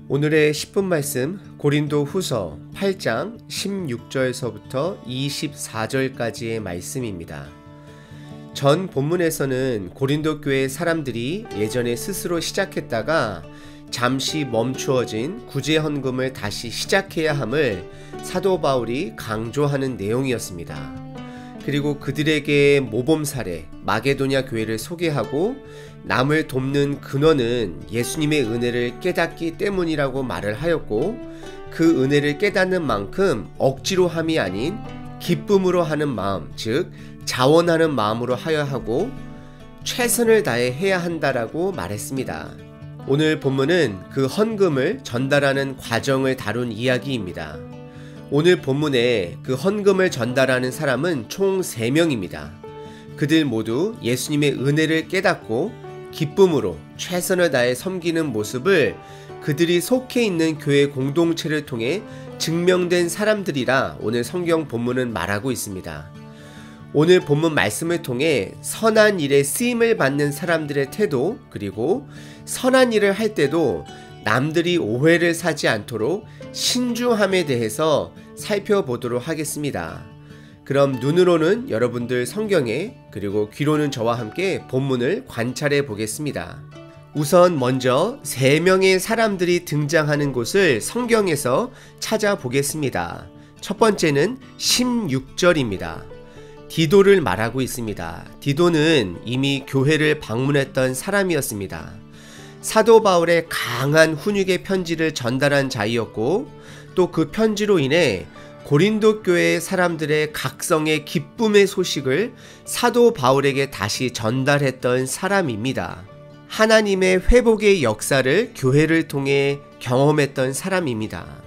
오늘의 10분 말씀 고린도 후서 8장 16절서부터 24절까지의 말씀입니다. 전 본문에서는 고린도 교회 사람들이 예전에 스스로 시작했다가 잠시 멈추어진 구제 헌금을 다시 시작해야 함을 사도 바울이 강조하는 내용이었습니다. 그리고 그들에게 모범 사례 마게도냐 교회를 소개하고 남을 돕는 근원은 예수님의 은혜를 깨닫기 때문이라고 말을 하였고, 그 은혜를 깨닫는 만큼 억지로 함이 아닌 기쁨으로 하는 마음, 즉 자원하는 마음으로 하여야 하고 최선을 다해 해야 한다라고 말했습니다. 오늘 본문은 그 헌금을 전달하는 과정을 다룬 이야기입니다. 오늘 본문에 그 헌금을 전달하는 사람은 총 3명입니다. 그들 모두 예수님의 은혜를 깨닫고 기쁨으로 최선을 다해 섬기는 모습을 그들이 속해 있는 교회 공동체를 통해 증명된 사람들이라 오늘 성경 본문은 말하고 있습니다. 오늘 본문 말씀을 통해 선한 일에 쓰임을 받는 사람들의 태도, 그리고 선한 일을 할 때도 남들이 오해를 사지 않도록 신중함에 대해서 살펴보도록 하겠습니다. 그럼 눈으로는 여러분들 성경에, 그리고 귀로는 저와 함께 본문을 관찰해 보겠습니다. 우선 먼저 3명의 사람들이 등장하는 곳을 성경에서 찾아보겠습니다. 첫 번째는 16절입니다. 디도를 말하고 있습니다. 디도는 이미 교회를 방문했던 사람이었습니다. 사도 바울의 강한 훈육의 편지를 전달한 자이었고, 또 그 편지로 인해 고린도 교회의 사람들의 각성의 기쁨의 소식을 사도 바울에게 다시 전달했던 사람입니다. 하나님의 회복의 역사를 교회를 통해 경험했던 사람입니다.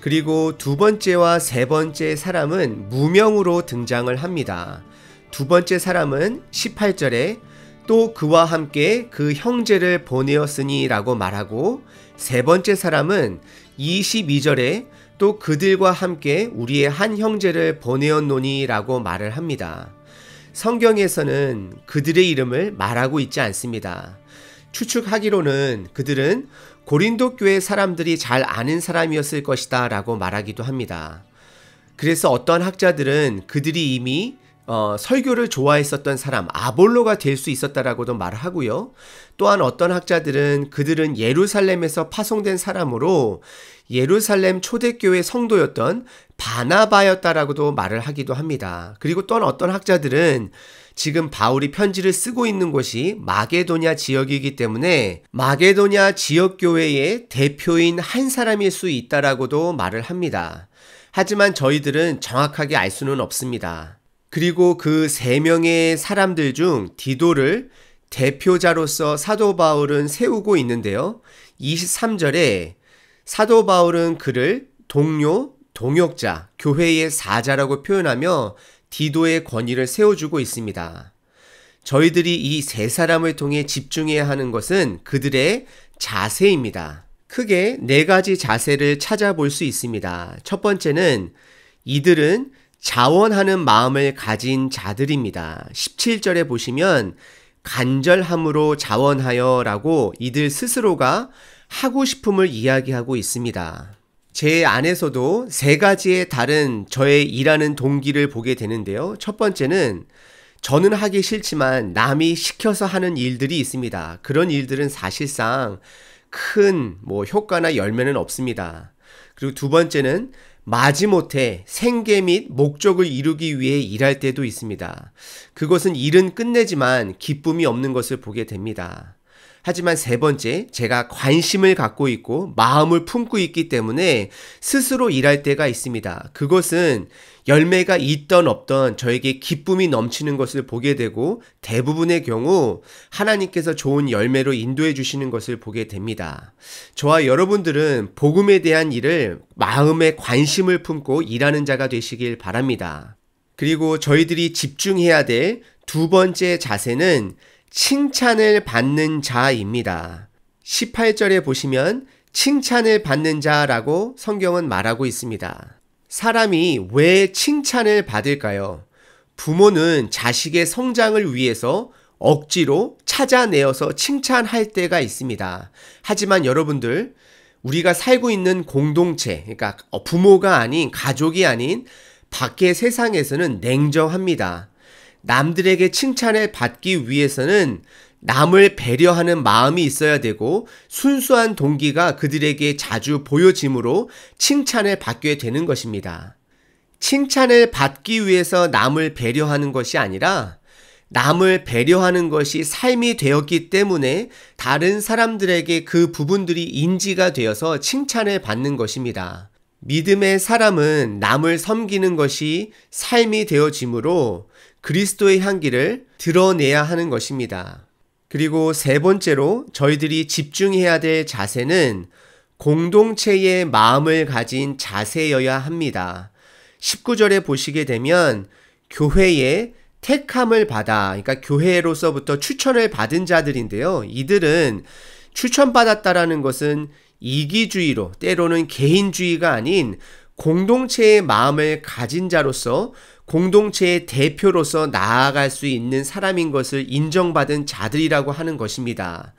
그리고 두 번째와 세 번째 사람은 무명으로 등장을 합니다. 두 번째 사람은 18절에 또 그와 함께 그 형제를 보내었으니 라고 말하고, 세 번째 사람은 22절에 또 그들과 함께 우리의 한 형제를 보내었노니 라고 말을 합니다. 성경에서는 그들의 이름을 말하고 있지 않습니다. 추측하기로는 그들은 고린도 교회 사람들이 잘 아는 사람이었을 것이다 라고 말하기도 합니다. 그래서 어떤 학자들은 그들이 이미 설교를 좋아했었던 사람, 아볼로가 될 수 있었다라고도 말을 하고요. 또한 어떤 학자들은 그들은 예루살렘에서 파송된 사람으로 예루살렘 초대교회 성도였던 바나바였다라고도 말을 하기도 합니다. 그리고 또한 어떤 학자들은 지금 바울이 편지를 쓰고 있는 곳이 마게도냐 지역이기 때문에 마게도냐 지역교회의 대표인 한 사람일 수 있다라고도 말을 합니다. 하지만 저희들은 정확하게 알 수는 없습니다. 그리고 그 3명의 사람들 중 디도를 대표자로서 사도 바울은 세우고 있는데요. 23절에 사도 바울은 그를 동료, 동역자, 교회의 사자라고 표현하며 디도의 권위를 세워주고 있습니다. 저희들이 이 3사람을 통해 집중해야 하는 것은 그들의 자세입니다. 크게 4가지 자세를 찾아볼 수 있습니다. 첫 번째는 이들은 자원하는 마음을 가진 자들입니다. 17절에 보시면 간절함으로 자원하여 라고 이들 스스로가 하고 싶음을 이야기하고 있습니다. 제 안에서도 3가지의 다른 저의 일하는 동기를 보게 되는데요. 첫 번째는 저는 하기 싫지만 남이 시켜서 하는 일들이 있습니다. 그런 일들은 사실상 큰 효과나 열매는 없습니다. 그리고 두 번째는 마지못해 생계 및 목적을 이루기 위해 일할 때도 있습니다. 그것은 일은 끝내지만 기쁨이 없는 것을 보게 됩니다. 하지만 세 번째, 제가 관심을 갖고 있고 마음을 품고 있기 때문에 스스로 일할 때가 있습니다. 그것은 열매가 있던 없던 저에게 기쁨이 넘치는 것을 보게 되고 대부분의 경우 하나님께서 좋은 열매로 인도해 주시는 것을 보게 됩니다. 저와 여러분들은 복음에 대한 일을 마음에 관심을 품고 일하는 자가 되시길 바랍니다. 그리고 저희들이 집중해야 될 두 번째 자세는 칭찬을 받는 자입니다. 18절에 보시면 칭찬을 받는 자라고 성경은 말하고 있습니다. 사람이 왜 칭찬을 받을까요? 부모는 자식의 성장을 위해서 억지로 찾아내어서 칭찬할 때가 있습니다. 하지만 여러분들, 우리가 살고 있는 공동체, 그러니까 부모가 아닌 가족이 아닌 밖의 세상에서는 냉정합니다. 남들에게 칭찬을 받기 위해서는 남을 배려하는 마음이 있어야 되고 순수한 동기가 그들에게 자주 보여지므로 칭찬을 받게 되는 것입니다. 칭찬을 받기 위해서 남을 배려하는 것이 아니라 남을 배려하는 것이 삶이 되었기 때문에 다른 사람들에게 그 부분들이 인지가 되어서 칭찬을 받는 것입니다. 믿음의 사람은 남을 섬기는 것이 삶이 되어지므로 그리스도의 향기를 드러내야 하는 것입니다. 그리고 세 번째로 저희들이 집중해야 될 자세는 공동체의 마음을 가진 자세여야 합니다. 19절에 보시게 되면 교회에 택함을 받아, 그러니까 교회로서부터 추천을 받은 자들인데요. 이들은 추천받았다라는 것은 이기주의로, 때로는 개인주의가 아닌 공동체의 마음을 가진 자로서 공동체의 대표로서 나아갈 수 있는 사람인 것을 인정받은 자들이라고 하는 것입니다.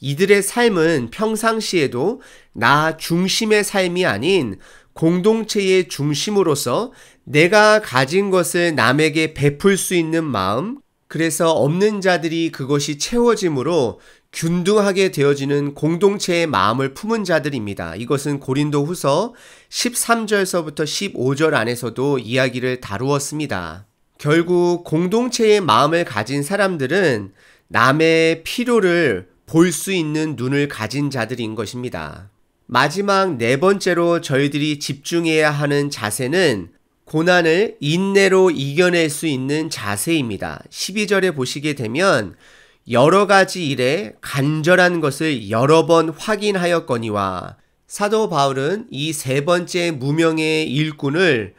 이들의 삶은 평상시에도 나 중심의 삶이 아닌 공동체의 중심으로서 내가 가진 것을 남에게 베풀 수 있는 마음, 그래서 없는 자들이 그것이 채워짐으로 균등하게 되어지는 공동체의 마음을 품은 자들입니다. 이것은 고린도후서 13절서부터 15절 안에서도 이야기를 다루었습니다. 결국 공동체의 마음을 가진 사람들은 남의 필요를 볼 수 있는 눈을 가진 자들인 것입니다. 마지막 네 번째로 저희들이 집중해야 하는 자세는 고난을 인내로 이겨낼 수 있는 자세입니다. 12절에 보시게 되면 여러 가지 일에 간절한 것을 여러 번 확인하였거니와, 사도 바울은 이 세 번째 무명의 일꾼을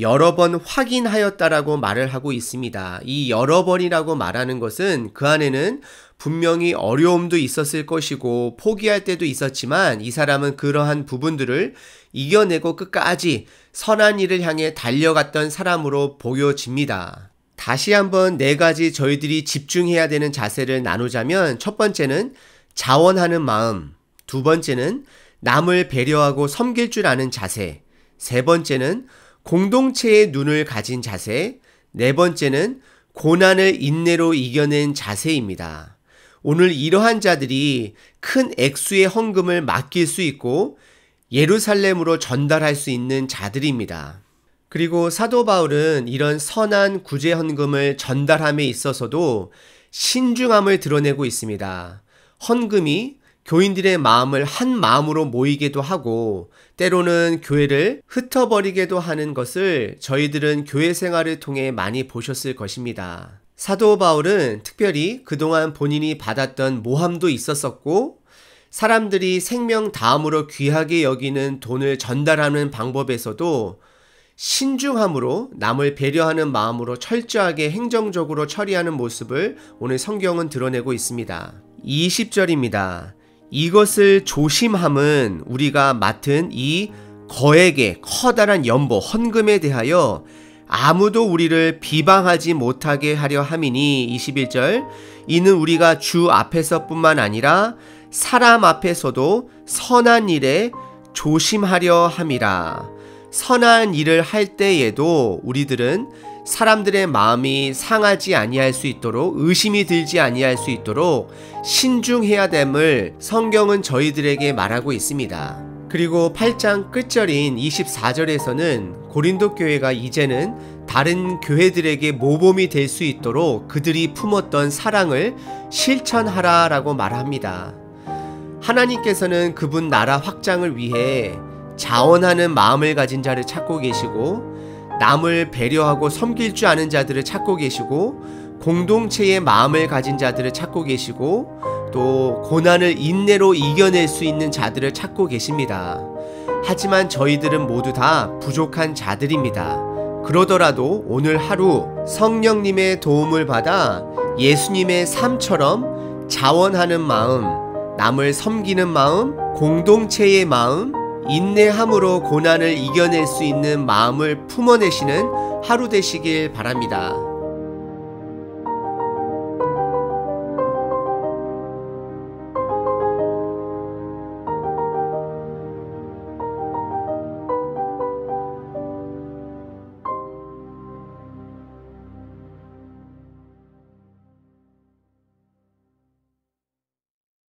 여러 번 확인하였다라고 말을 하고 있습니다. 이 여러 번이라고 말하는 것은 그 안에는 분명히 어려움도 있었을 것이고 포기할 때도 있었지만 이 사람은 그러한 부분들을 이겨내고 끝까지 선한 일을 향해 달려갔던 사람으로 보여집니다. 다시 한번 네 가지 저희들이 집중해야 되는 자세를 나누자면, 첫 번째는 자원하는 마음, 두 번째는 남을 배려하고 섬길 줄 아는 자세, 세 번째는 공동체의 눈을 가진 자세, 네 번째는 고난을 인내로 이겨낸 자세입니다. 오늘 이러한 자들이 큰 액수의 헌금을 맡길 수 있고 예루살렘으로 전달할 수 있는 자들입니다. 그리고 사도 바울은 이런 선한 구제 헌금을 전달함에 있어서도 신중함을 드러내고 있습니다. 헌금이 교인들의 마음을 한 마음으로 모이게도 하고 때로는 교회를 흩어버리게도 하는 것을 저희들은 교회 생활을 통해 많이 보셨을 것입니다. 사도 바울은 특별히 그동안 본인이 받았던 모함도 있었었고 사람들이 생명 다음으로 귀하게 여기는 돈을 전달하는 방법에서도 신중함으로 남을 배려하는 마음으로 철저하게 행정적으로 처리하는 모습을 오늘 성경은 드러내고 있습니다. 20절입니다. 이것을 조심함은 우리가 맡은 이 거액의 커다란 연보 헌금에 대하여 아무도 우리를 비방하지 못하게 하려 함이니, 21절, 이는 우리가 주 앞에서뿐만 아니라 사람 앞에서도 선한 일에 조심하려 함이라. 선한 일을 할 때에도 우리들은 사람들의 마음이 상하지 아니할 수 있도록, 의심이 들지 아니할 수 있도록 신중해야 됨을 성경은 저희들에게 말하고 있습니다. 그리고 8장 끝절인 24절에서는 고린도 교회가 이제는 다른 교회들에게 모범이 될 수 있도록 그들이 품었던 사랑을 실천하라 라고 말합니다. 하나님께서는 그분 나라 확장을 위해 자원하는 마음을 가진 자를 찾고 계시고 남을 배려하고 섬길 줄 아는 자들을 찾고 계시고 공동체의 마음을 가진 자들을 찾고 계시고 또 고난을 인내로 이겨낼 수 있는 자들을 찾고 계십니다. 하지만 저희들은 모두 다 부족한 자들입니다. 그러더라도 오늘 하루 성령님의 도움을 받아 예수님의 삶처럼 자원하는 마음, 남을 섬기는 마음, 공동체의 마음, 인내함으로 고난을 이겨낼 수 있는 마음을 품어내시는 하루 되시길 바랍니다.